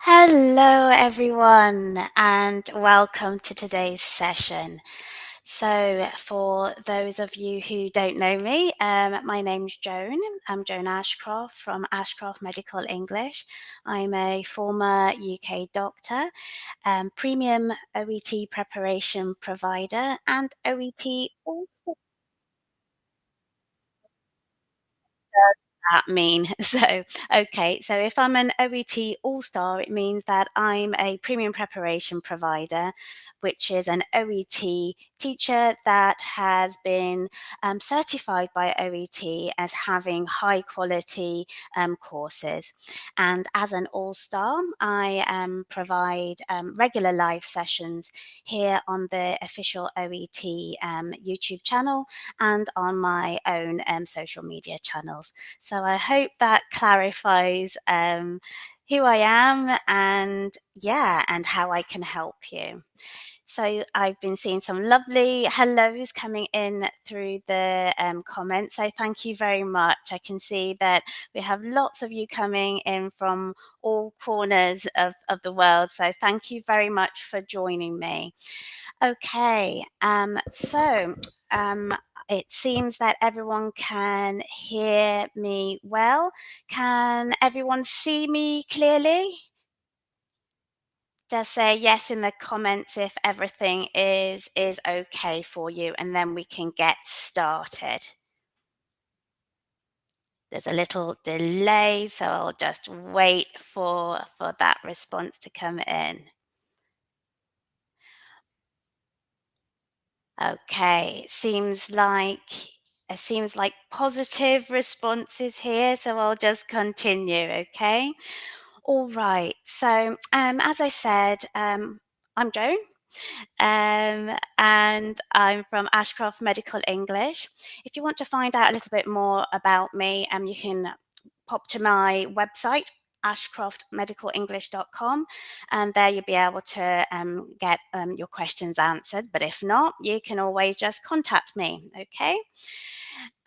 Hello, everyone, and welcome to today's session. So, for those of you who don't know me, my name's Joan. I'm Joan Ashcroft from Ashcroft Medical English. I'm a former UK doctor, premium OET preparation provider, and OET that mean? So if I'm an OET All-Star, it means that I'm a premium preparation provider, which is an OET teacher that has been certified by OET as having high quality courses. And as an All-Star, I provide regular live sessions here on the official OET YouTube channel and on my own social media channels. So I hope that clarifies who I am and yeah, and how I can help you. So I've been seeing some lovely hellos coming in through the comments. So thank you very much. I can see that we have lots of you coming in from all corners of the world. So thank you very much for joining me. Okay, um, it seems that everyone can hear me well. Can everyone see me clearly? Just say yes in the comments if everything is okay for you, and then we can get started. There's a little delay, so I'll just wait for that response to come in. Okay, it seems like positive responses here, so I'll just continue, okay? All right. So, as I said, I'm Joan, and I'm from Ashcroft Medical English. If you want to find out a little bit more about me, you can pop to my website, ashcroftmedicalenglish.com, and there you'll be able to get your questions answered. But if not, you can always just contact me, okay?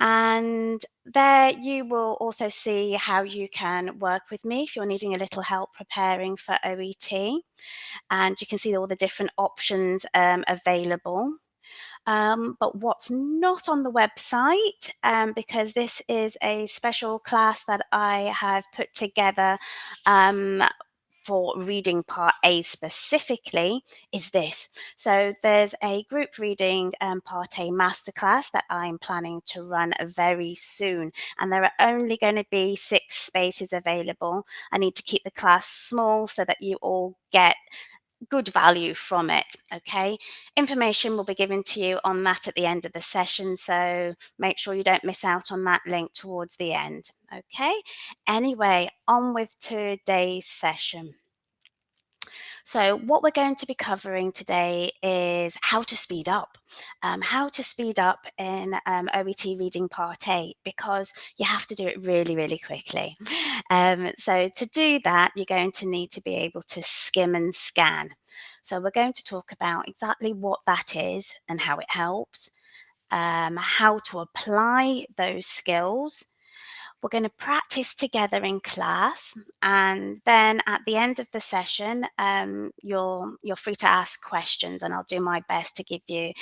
And there you will also see how you can work with me if you're needing a little help preparing for OET. And you can see all the different options available. But what's not on the website, because this is a special class that I have put together um, for reading part A specifically, is this. So there's a group reading part A masterclass that I'm planning to run very soon, and there are only going to be 6 spaces available. I need to keep the class small so that you all get good value from it. Okay. Information will be given to you on that at the end of the session. So make sure you don't miss out on that link towards the end. Okay. Anyway, on with today's session. So, what we're going to be covering today is how to speed up. How to speed up in OET Reading Part A, because you have to do it really, really quickly. So, to do that, you're going to need to be able to skim and scan. So, we're going to talk about exactly what that is and how it helps, how to apply those skills. We're going to practice together in class, and then at the end of the session, you're free to ask questions, and I'll do my best to give you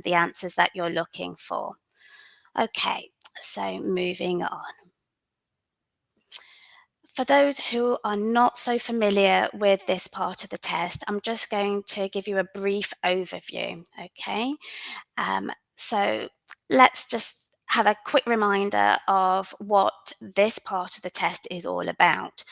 the answers that you're looking for. Okay, so moving on. For those who are not so familiar with this part of the test, I'm just going to give you a brief overview. Okay, so let's just have a quick reminder of what this part of the test is all about.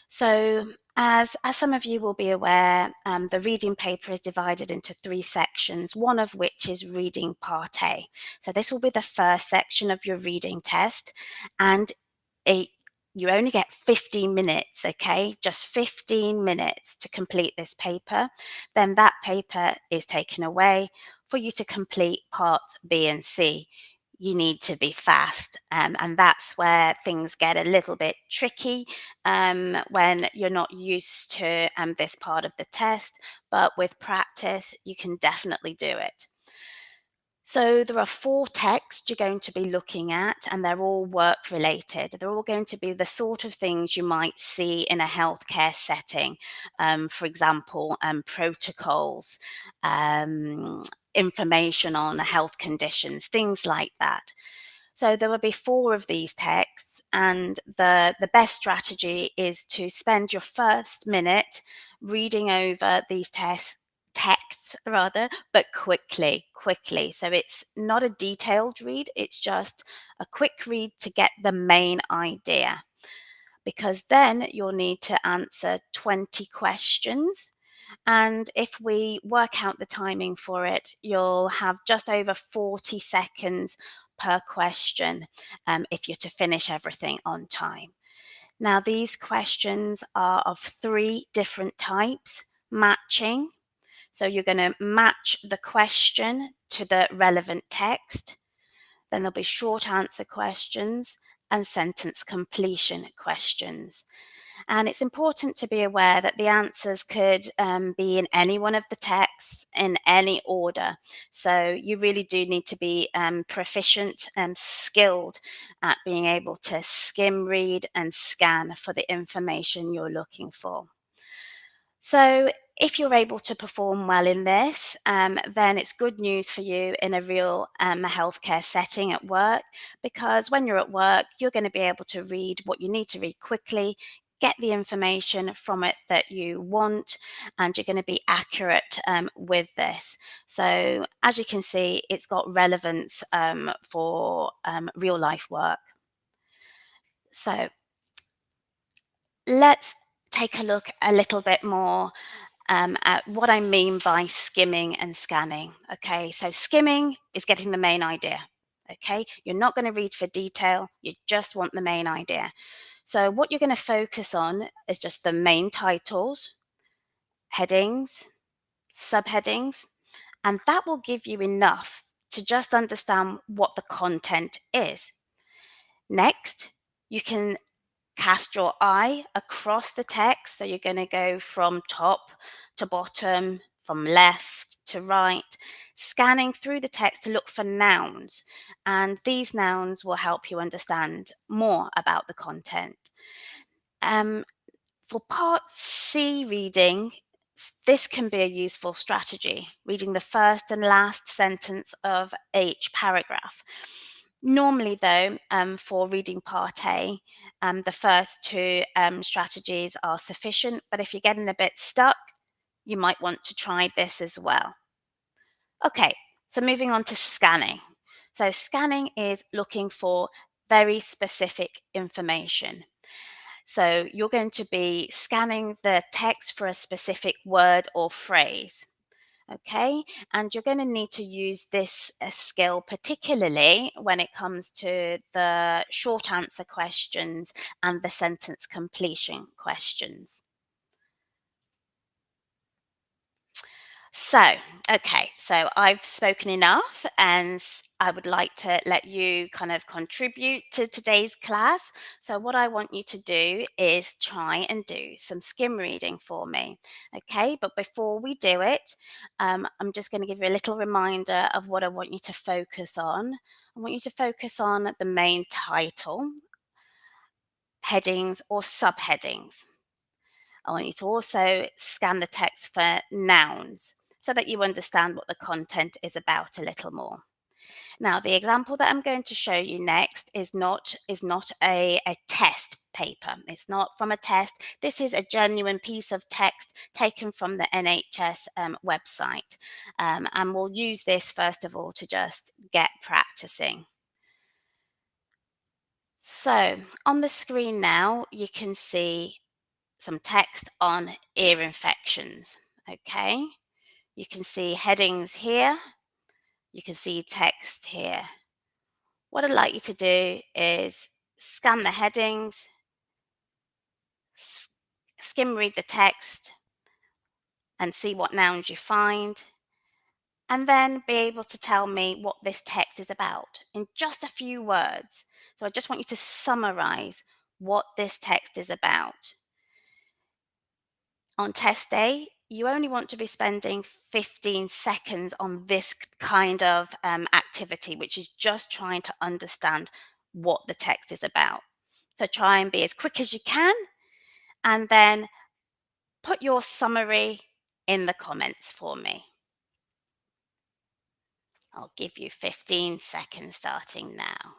So, as some of you will be aware, the reading paper is divided into 3 sections, one of which is reading part A. So, this will be the first section of your reading test, and it, you only get 15 minutes, okay? Just 15 minutes to complete this paper. Then that paper is taken away for you to complete parts B and C. You need to be fast, and that's where things get a little bit tricky when you're not used to this part of the test. But with practice, you can definitely do it. So there are four texts you're going to be looking at, and they're all work related. They're all going to be the sort of things you might see in a healthcare setting. For example, protocols, um, information on health conditions, things like that. So there will be four of these texts, and the best strategy is to spend your first minute reading over these texts rather, but quickly. So it's not a detailed read, it's just a quick read to get the main idea, because then you'll need to answer 20 questions. And if we work out the timing for it, you'll have just over 40 seconds per question, if you're to finish everything on time. Now, these questions are of three different types: matching. So you're going to match the question to the relevant text. Then there'll be short answer questions and sentence completion questions. And it's important to be aware that the answers could be in any one of the texts in any order. So you really do need to be proficient and skilled at being able to skim read and scan for the information you're looking for. So, if you're able to perform well in this, then it's good news for you in a real healthcare setting at work, because when you're at work, you're going to be able to read what you need to read quickly, get the information from it that you want, and you're going to be accurate with this. So, as you can see, it's got relevance for real life work. So, let's take a look a little bit more at what I mean by skimming and scanning. Okay, so skimming is getting the main idea. Okay, you're not going to read for detail, you just want the main idea. So, what you're going to focus on is just the main titles, headings, subheadings, and that will give you enough to just understand what the content is. Next, you can cast your eye across the text. So you're going to go from top to bottom, from left to right, scanning through the text to look for nouns. And these nouns will help you understand more about the content. Um, for part C reading, this can be a useful strategy, reading the first and last sentence of each paragraph. Normally, though, for reading part A, the first two strategies are sufficient, but if you're getting a bit stuck, you might want to try this as well. Okay, so moving on to scanning. So, scanning is looking for very specific information. So you're going to be scanning the text for a specific word or phrase. Okay, and you're going to need to use this skill particularly when it comes to the short answer questions and the sentence completion questions. So, okay, so I've spoken enough, and I would like to let you kind of contribute to today's class. So, what I want you to do is try and do some skim reading for me. Okay, but before we do it, I'm just going to give you a little reminder of what I want you to focus on. I want you to focus on the main title, headings, or subheadings. I want you to also scan the text for nouns so that you understand what the content is about a little more. Now, the example that I'm going to show you next is not a test paper. It's not from a test. This is a genuine piece of text taken from the NHS website. And we'll use this first of all to just get practicing. So on the screen now, you can see some text on ear infections. Okay, you can see headings here, you can see text here. What I'd like you to do is scan the headings, skim read the text, and see what nouns you find, and then be able to tell me what this text is about in just a few words. So I just want you to summarize what this text is about. On test day, you only want to be spending 15 seconds on this kind of activity, which is just trying to understand what the text is about. So try and be as quick as you can, and then put your summary in the comments for me. I'll give you 15 seconds starting now.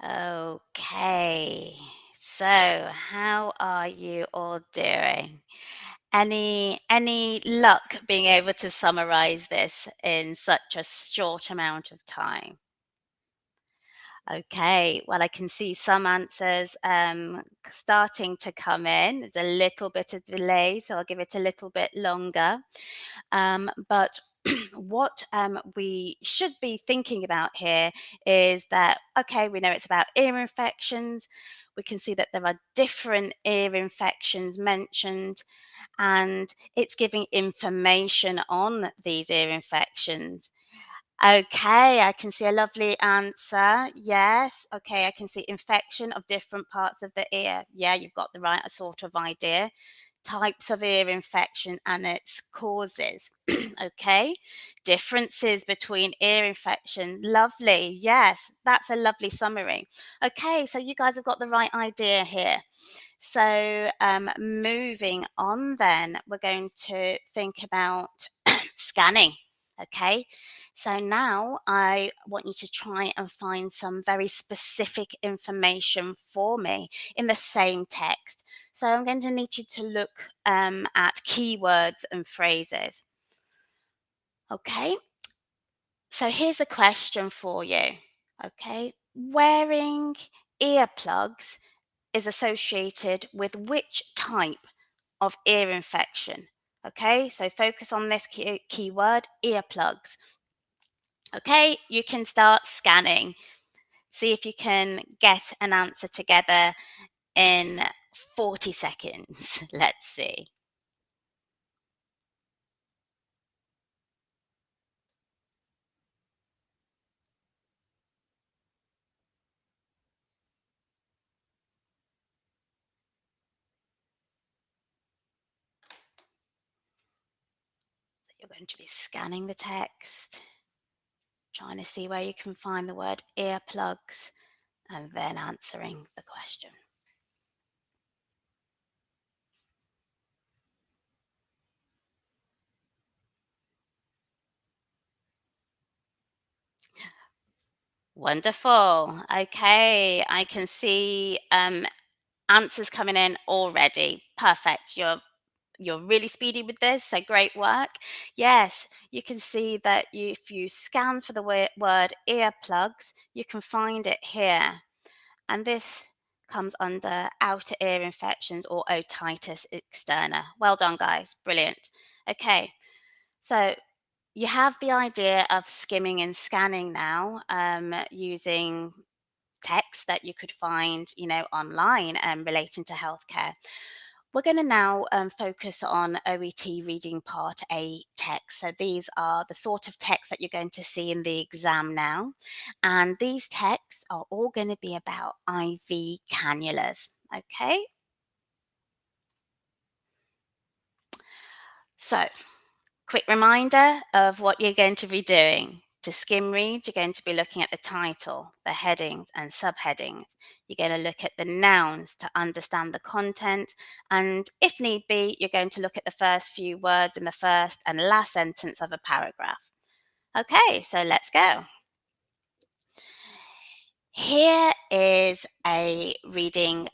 Okay, so how are you all doing? Any luck being able to summarize this in such a short amount of time? Okay, well, I can see some answers starting to come in. There's a little bit of delay, so I'll give it a little bit longer. But what we should be thinking about here is that, okay, we know it's about ear infections. We can see that there are different ear infections mentioned, and it's giving information on these ear infections. Okay, I can see a lovely answer. Yes. Okay, I can see infection of different parts of the ear. Yeah, you've got the right sort of idea. Types of ear infection and its causes. Okay, differences between ear infection. Lovely. Yes, that's a lovely summary. Okay, so you guys have got the right idea here. So, moving on, then we're going to think about scanning. Okay, so now I want you to try and find some very specific information for me in the same text. So I'm going to need you to look at keywords and phrases. Okay, so here's a question for you. Okay, wearing earplugs is associated with which type of ear infection? Okay, so focus on this keyword, earplugs. Okay, you can start scanning. See if you can get an answer together in 40 seconds. Let's see. You're going to be scanning the text, trying to see where you can find the word earplugs, and then answering the question. Wonderful. Okay, I can see answers coming in already. Perfect. You're really speedy with this, so great work. Yes, you can see that if you scan for the word earplugs, you can find it here. And this comes under outer ear infections or otitis externa. Well done, guys. Brilliant. Okay, so you have the idea of skimming and scanning now, using text that you could find, online relating to healthcare. We're going to now focus on OET Reading Part A text. So these are the sort of text that you're going to see in the exam now. And these texts are all going to be about IV cannulas. Okay. So, quick reminder of what you're going to be doing. To skim read, you're going to be looking at the title, the headings, and subheadings. You're going to look at the nouns to understand the content. And if need be, you're going to look at the first few words in the first and last sentence of a paragraph. Okay, so let's go. Here is a reading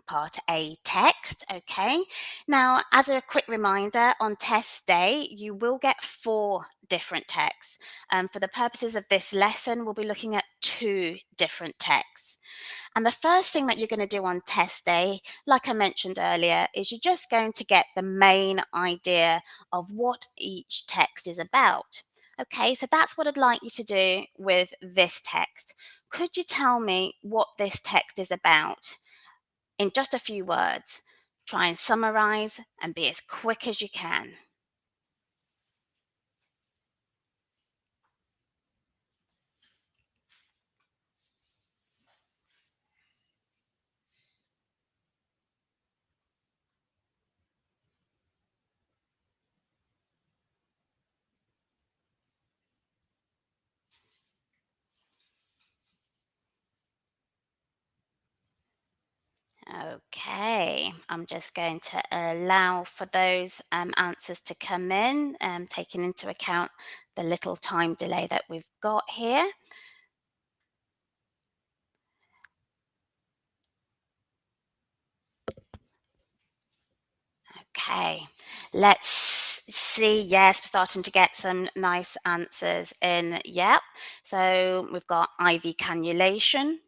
part A text, okay? Now, as a quick reminder, on test day, you will get 4 different texts. For the purposes of this lesson, we'll be looking at 2 different texts. And the first thing that you're going to do on test day, like I mentioned earlier, is you're just going to get the main idea of what each text is about. Okay, so that's what I'd like you to do with this text. Could you tell me what this text is about in just a few words? Try and summarize and be as quick as you can. Okay, I'm just going to allow for those answers to come in, taking into account the little time delay that we've got here. Okay, let's see. Yes, we're starting to get some nice answers in. Yep. So we've got IV cannulation.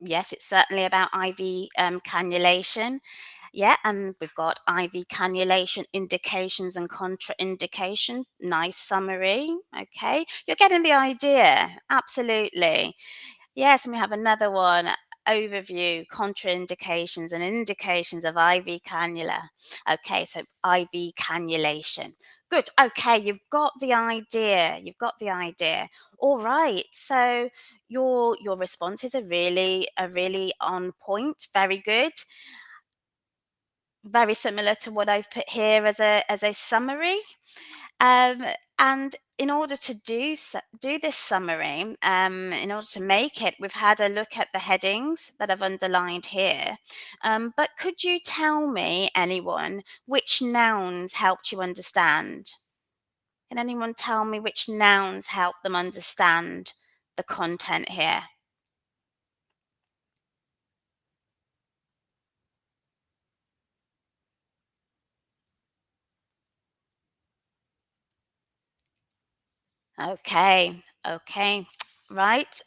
Yes, it's certainly about IV cannulation. Yeah, and we've got IV cannulation indications and contraindication. Nice summary. Okay, you're getting the idea. Absolutely. Yes, and we have another one, overview, contraindications and indications of IV cannula. Okay, so IV cannulation. Good. Okay, you've got the idea. You've got the idea. All right. So your responses are really on point. Very good. Very similar to what I've put here as a summary. Um, and in order to do this summary, in order to make it, we've had a look at the headings that I've underlined here. But could you tell me, anyone, which nouns helped you understand? Can anyone tell me which nouns help them understand the content here? Okay, okay, right.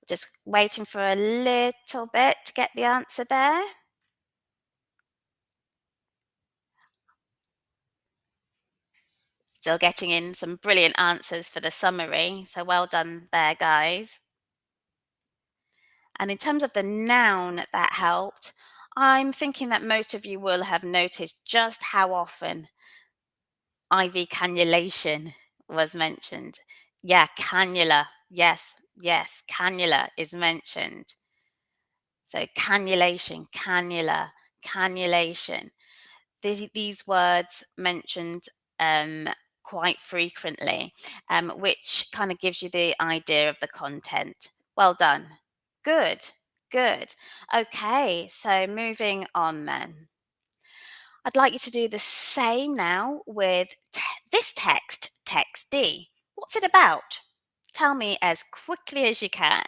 Just waiting for a little bit to get the answer there. Still getting in some brilliant answers for the summary. So well done there, guys. And in terms of the noun that helped, I'm thinking that most of you will have noticed just how often IV cannulation was mentioned. Yeah, cannula. Yes, yes, cannula is mentioned. So cannulation, cannula, cannulation. These words mentioned um, quite frequently, which kind of gives you the idea of the content. Well done. Good, good. Okay, so moving on then. I'd like you to do the same now with this text, text D. What's it about? Tell me as quickly as you can.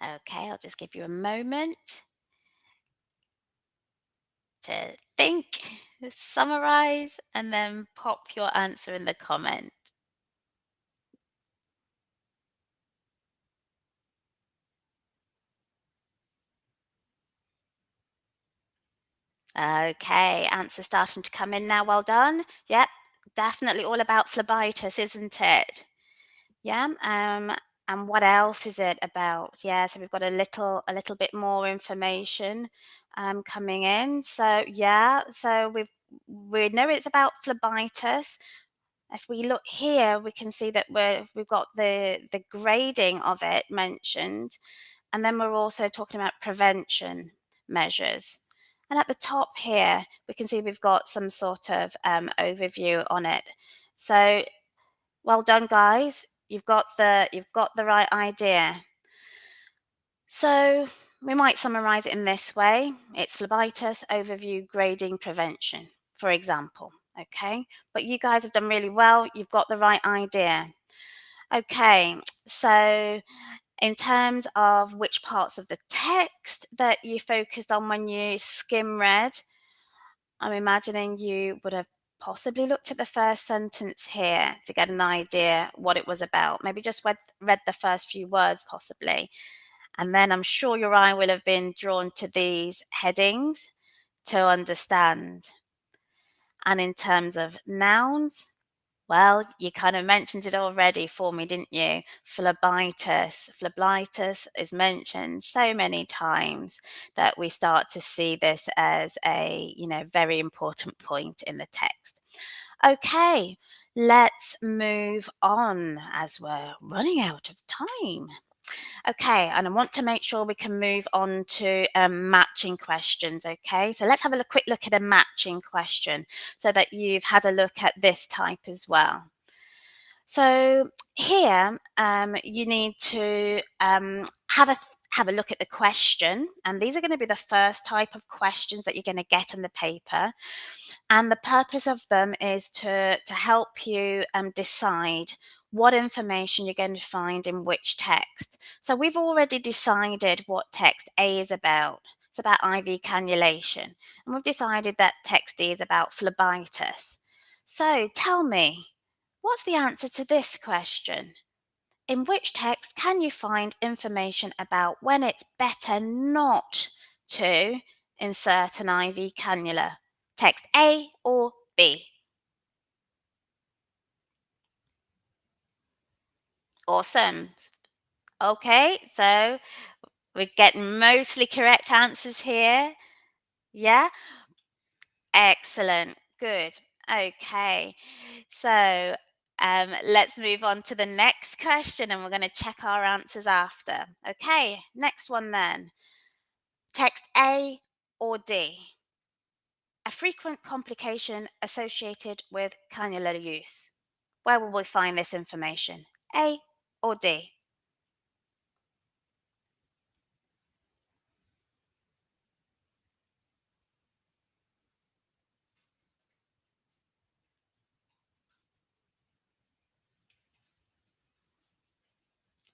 Okay, I'll just give you a moment to think, summarize, and then pop your answer in the comment. Okay, answer starting to come in now. Well done. Yep, definitely all about phlebitis, isn't it? Yeah. And what else is it about? Yeah, so we've got a little bit more information coming in. So yeah, so we know it's about phlebitis. If we look here, we can see that we've got the grading of it mentioned, and then we're also talking about prevention measures. And at the top here, we can see we've got some sort of overview on it. So well done, guys. You've got the right idea. So we might summarize it in this way. It's phlebitis, overview, grading, prevention, for example. Okay. But you guys have done really well. You've got the right idea. Okay. So In terms of which parts of the text that you focused on when you skim read, I'm imagining you would have possibly looked at the first sentence here to get an idea what it was about. Maybe just read the first few words, possibly. And then I'm sure your eye will have been drawn to these headings to understand. And in terms of nouns, well, you kind of mentioned it already for me, didn't you? Phlebitis. Phlebitis is mentioned so many times that we start to see this as a, very important point in the text. Okay, let's move on as we're running out of time. Okay, and I want to make sure we can move on to matching questions. Okay, so let's have a quick look at a matching question so that you've had a look at this type as well. So here, you need to have a look at the question, and these are going to be the first type of questions that you're going to get in the paper. And the purpose of them is to help you decide what information you're going to find in which text. So we've already decided what text A is about. It's about IV cannulation, and we've decided that text D is about phlebitis. So tell me, what's the answer to this question? In which text can you find information about when it's better not to insert an IV cannula? Text A or B? Awesome. Okay, so we're getting mostly correct answers here. Yeah, excellent. Good. Okay, so let's move on to the next question and we're going to check our answers after. Okay, next one then. Text A or D? A frequent complication associated with cannula use. Where will we find this information? A or D?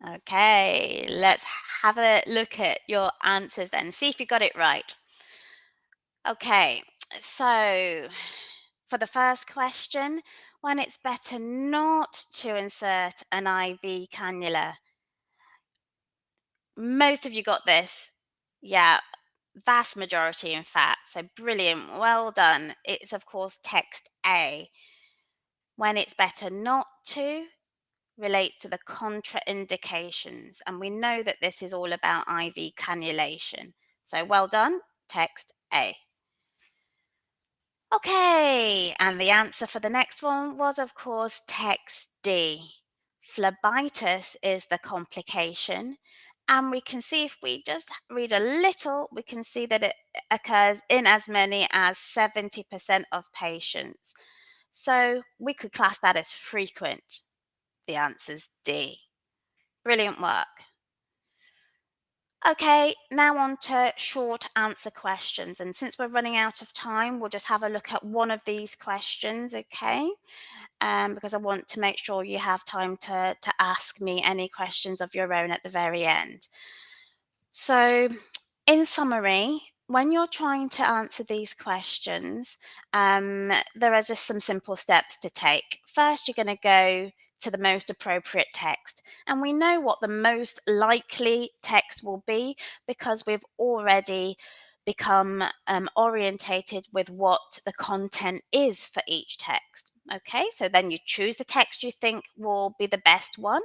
Okay, let's have a look at your answers then. See if you got it right. Okay, so for the first question, when it's better not to insert an IV cannula, most of you got this. Yeah, vast majority, in fact. So brilliant. Well done. It's, of course, text A. When it's better not to relates to the contraindications. And we know that this is all about IV cannulation. So well done. Text A. Okay, and the answer for the next one was, of course, text D. Phlebitis is the complication. And we can see if we just read a little, we can see that it occurs in as many as 70% of patients. So we could class that as frequent. The answer's D. Brilliant work. Okay, now on to short answer questions. And since we're running out of time, we'll just have a look at one of these questions, okay? Because I want to make sure you have time to ask me any questions of your own at the very end. So, in summary, when you're trying to answer these questions, there are just some simple steps to take. First, you're going to go to the most appropriate text. And we know what the most likely text will be because we've already become orientated with what the content is for each text. Okay, so then you choose the text you think will be the best one.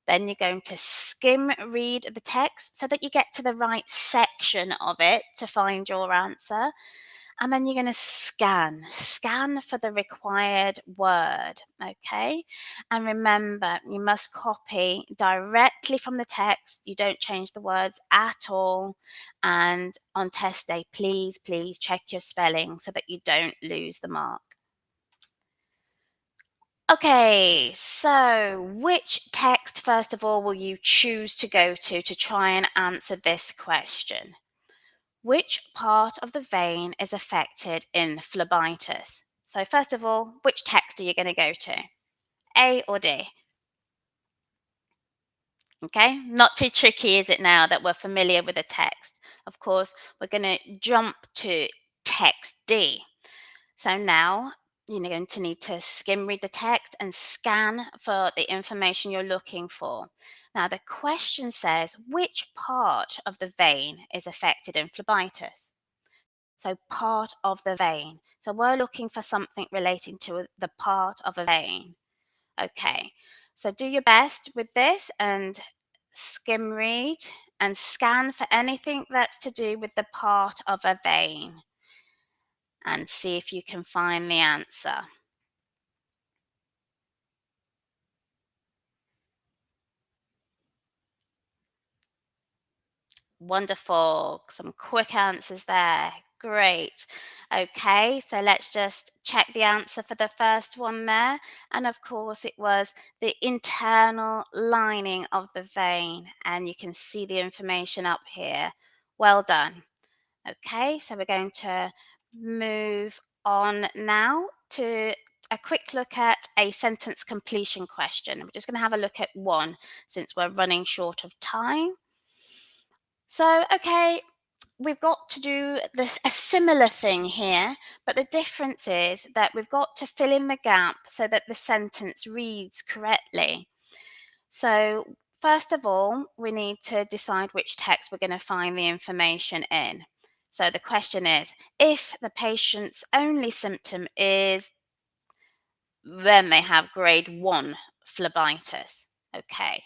Then you're going to skim read the text so that you get to the right section of it to find your answer. And then you're going to scan for the required word. Okay. And remember, you must copy directly from the text. You don't change the words at all. And on test day, please check your spelling so that you don't lose the mark. Okay, so which text, first of all, will you choose to go to try and answer this question? Which part of the vein is affected in phlebitis? So, first of all, which text are you going to go to? A or D? Okay, not too tricky, is it now that we're familiar with the text? Of course, we're going to jump to text D. So now you're going to need to skim read the text and scan for the information you're looking for. Now, the question says, which part of the vein is affected in phlebitis? So, part of the vein. So, we're looking for something relating to the part of a vein. Okay, so do your best with this and skim read and scan for anything that's to do with the part of a vein and see if you can find the answer. Wonderful. Some quick answers there. Great. Okay, so let's just check the answer for the first one there. And of course, it was the internal lining of the vein. And you can see the information up here. Well done. Okay, so we're going to move on now to a quick look at a sentence completion question. We're just going to have a look at one since we're running short of time. So, okay, we've got to do a similar thing here, but the difference is that we've got to fill in the gap so that the sentence reads correctly. So, first of all, we need to decide which text we're going to find the information in. So, the question is, if the patient's only symptom is, then they have grade 1 phlebitis. Okay,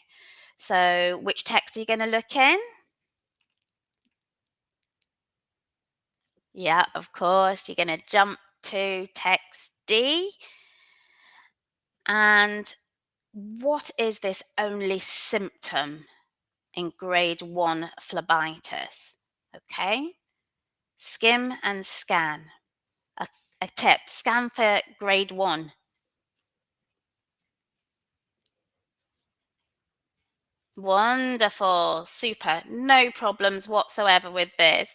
so which text are you going to look in? Yeah, of course. You're going to jump to text D. And what is this only symptom in grade 1 phlebitis? Okay. Skim and scan. A, a tip, scan for grade 1. Wonderful, super, no problems whatsoever with this.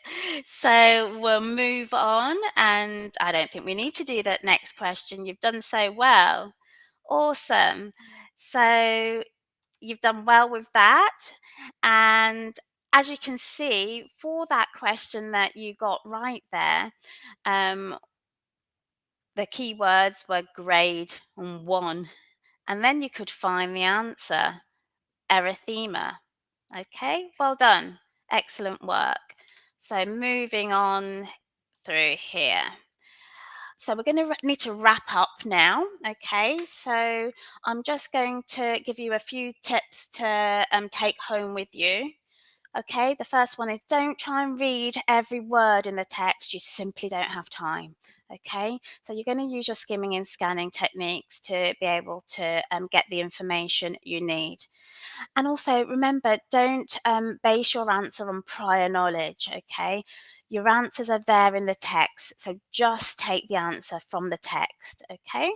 So we'll move on, and I don't think we need to do that next question. You've done so well. Awesome. So you've done well with that. And as you can see, for that question that you got right there, um, the keywords were grade 1. And then you could find the answer, erythema. Okay, well done. Excellent work. So moving on through here. So we're going to need to wrap up now. Okay, so I'm just going to give you a few tips to take home with you. Okay, the first one is don't try and read every word in the text. You simply don't have time. Okay, so you're going to use your skimming and scanning techniques to be able to get the information you need. And also remember, don't base your answer on prior knowledge, okay? Your answers are there in the text, so just take the answer from the text, okay?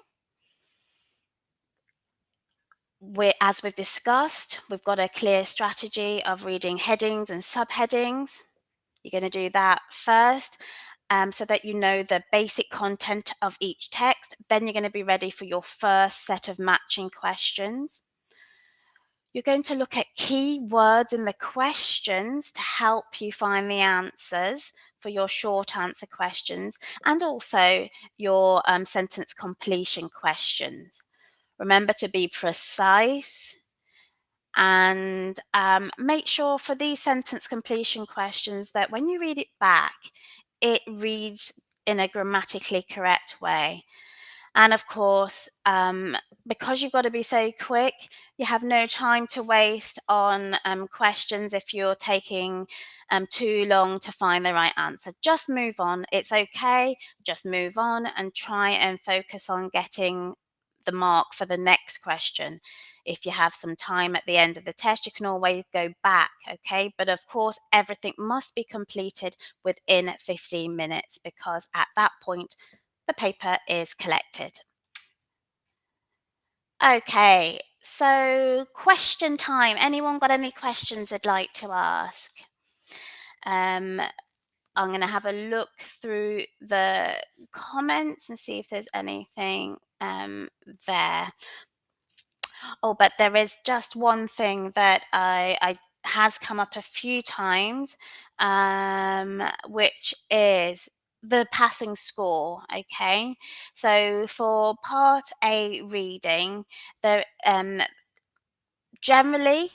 As we've discussed, we've got a clear strategy of reading headings and subheadings. You're going to do that first so that you know the basic content of each text. Then you're going to be ready for your first set of matching questions. You're going to look at key words in the questions to help you find the answers for your short answer questions and also your sentence completion questions. Remember to be precise and make sure for these sentence completion questions that when you read it back, it reads in a grammatically correct way. And of course, because you've got to be so quick, you have no time to waste on questions if you're taking too long to find the right answer. Just move on. It's okay. Just move on and try and focus on getting the mark for the next question. If you have some time at the end of the test, you can always go back, okay? But of course, everything must be completed within 15 minutes because at that point, the paper is collected. Okay, so question time. Anyone got any questions they'd like to ask? Um, I'm going to have a look through the comments and see if there's anything there. Oh, but there is just one thing that I has come up a few times, which is the passing score. Okay, so for Part A reading, the generally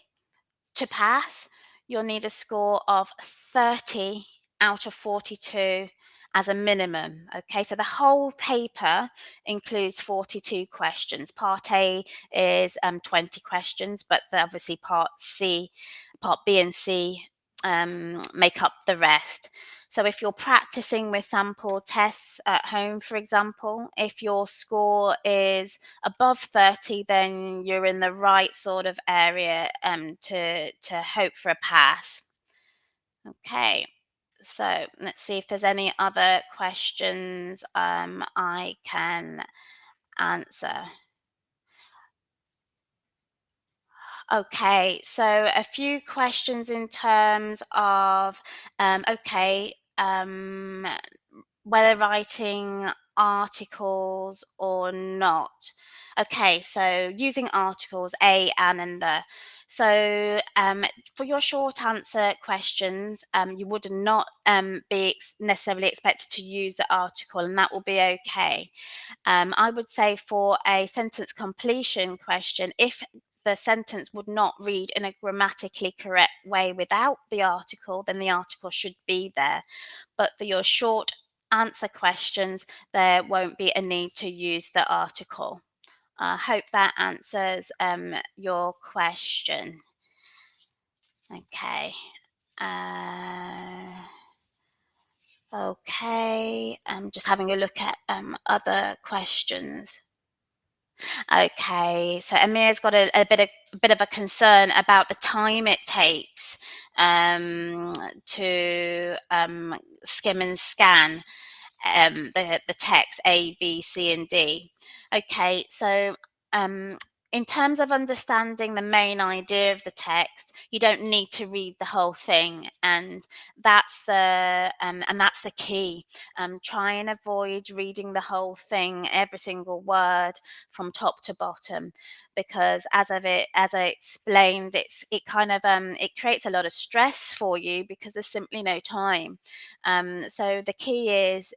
to pass, you'll need a score of 30 out of 42 as a minimum. Okay, so the whole paper includes 42 questions. Part A is 20 questions, but obviously Part B and C make up the rest. So if you're practicing with sample tests at home, for example, if your score is above 30, then you're in the right sort of area to hope for a pass. Okay, so let's see if there's any other questions I can answer. Okay, so a few questions in terms of, okay, whether writing articles or not. Okay, so using articles, a, an, and the. So for your short answer questions, you would not be necessarily expected to use the article, and that will be okay. I would say for a sentence completion question, if the sentence would not read in a grammatically correct way without the article, then the article should be there. But for your short answer questions, there won't be a need to use the article. I hope that answers your question. Okay. Okay. I'm just having a look at other questions. Okay, so Amir's got a bit of a concern about the time it takes to skim and scan the text A, B, C, and D. Okay, so um, in terms of understanding the main idea of the text, you don't need to read the whole thing, and that's the key. Try and avoid reading the whole thing, every single word from top to bottom, because as I explained, it kind of it creates a lot of stress for you because there's simply no time. So the key is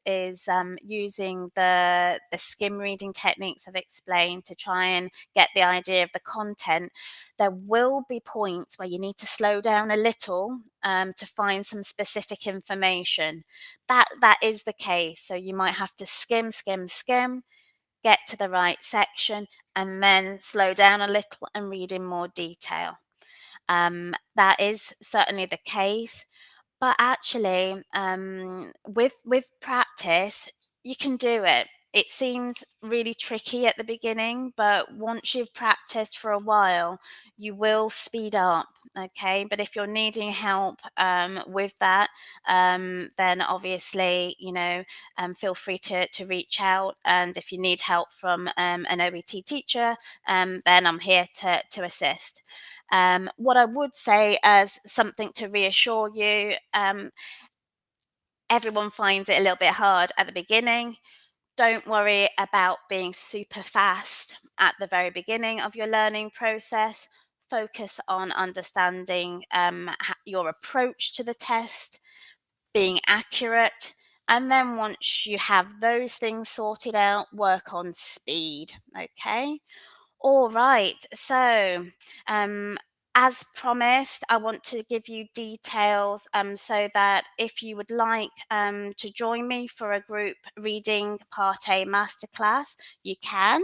using the skim reading techniques I've explained to try and get the idea of the content. There will be points where you need to slow down a little to find some specific information. That is the case. So you might have to skim, skim, skim, get to the right section, and then slow down a little and read in more detail. That is certainly the case. But actually, with practice, you can do it. It seems really tricky at the beginning, but once you've practiced for a while, you will speed up. Okay, but if you're needing help with that, then obviously, feel free to reach out. And if you need help from an OET teacher, then I'm here to assist. What I would say as something to reassure you, everyone finds it a little bit hard at the beginning. Don't worry about being super fast at the very beginning of your learning process. Focus on understanding your approach to the test, being accurate. And then once you have those things sorted out, work on speed. Okay. All right. So, um, as promised, I want to give you details so that if you would like to join me for a group reading Part A masterclass, you can.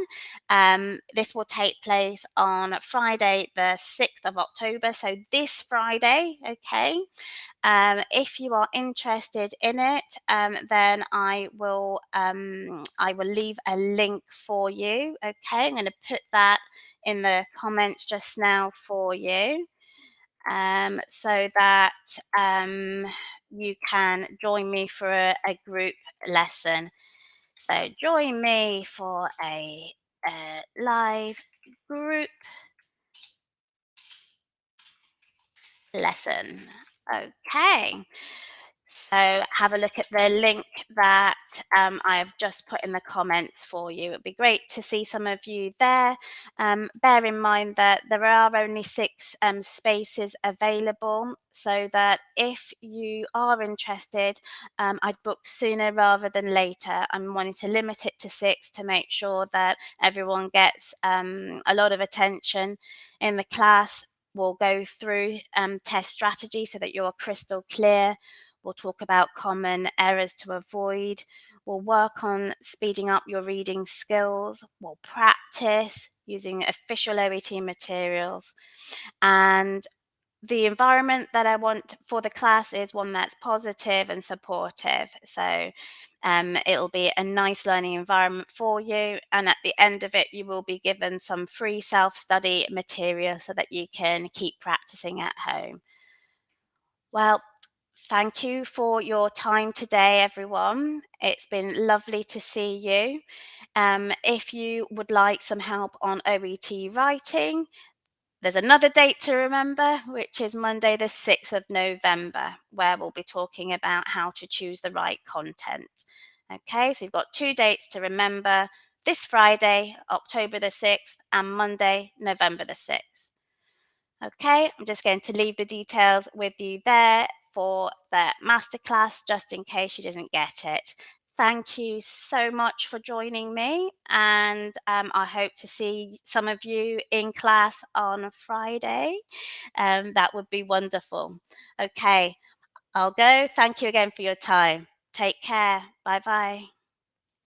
This will take place on Friday, the 6th of October. So, this Friday, okay? If you are interested in it, then I will leave a link for you. Okay, I'm going to put that in the comments just now for you, so that you can join me for a group lesson. So join me for a live group lesson. Okay. So have a look at the link that I have just put in the comments for you. It'd be great to see some of you there. Bear in mind that there are only 6 spaces available, so that if you are interested, I'd book sooner rather than later. I'm wanting to limit it to 6 to make sure that everyone gets a lot of attention in the class. We'll go through test strategy so that you're crystal clear. We'll talk about common errors to avoid. We'll work on speeding up your reading skills. We'll practice using official OET materials. And the environment that I want for the class is one that's positive and supportive. So it'll be a nice learning environment for you. And at the end of it, you will be given some free self study material so that you can keep practicing at home. Well, thank you for your time today, everyone. It's been lovely to see you. If you would like some help on OET writing, there's another date to remember, which is Monday, the 6th of November, where we'll be talking about how to choose the right content. Okay, so you've got 2 dates to remember: this Friday, October the 6th, and Monday, November the 6th. Okay, I'm just going to leave the details with you there for the masterclass, just in case you didn't get it. Thank you so much for joining me, and I hope to see some of you in class on Friday. That would be wonderful. Okay, I'll go. Thank you again for your time. Take care. Bye bye.